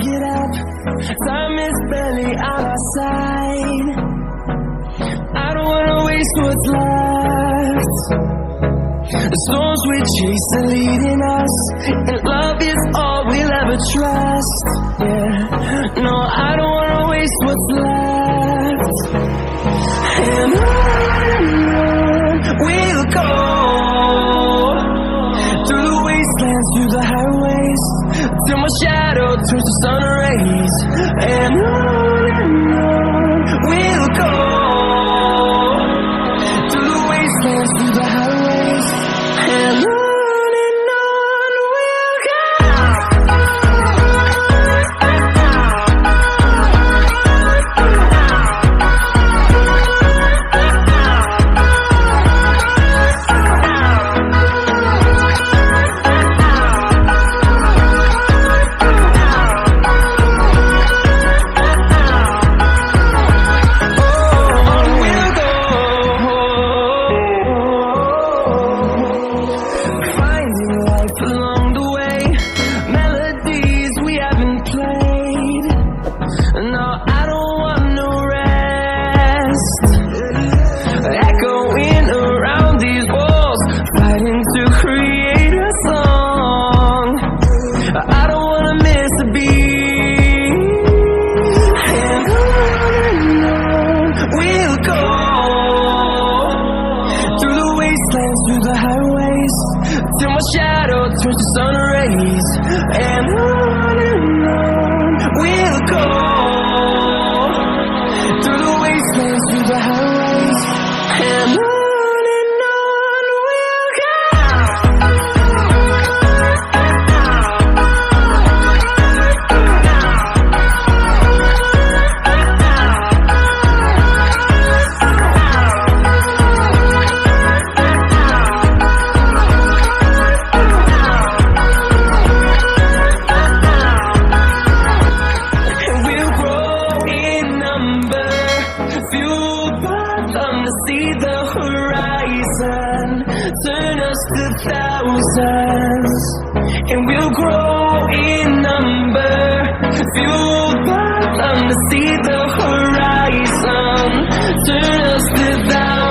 get up. Time is barely on our side. I don't wanna waste what's left. The storms we chase are leading us, and love is all we'll ever trust. Yeah, no, I don't wanna waste what's left. And on we'll go, through the wastelands, through the highways, till my shadow turns to sun rays. And on we'll go, through the wastelands, through the highways, and on we'll go. Through the highways, till my shadow turns to sun rays. And on we'll go, through the wastelands, through the highways, and on we'll go. See the horizon, turn us to thousands, and we'll grow in number, fueled by them to see the horizon, turn us to thousands.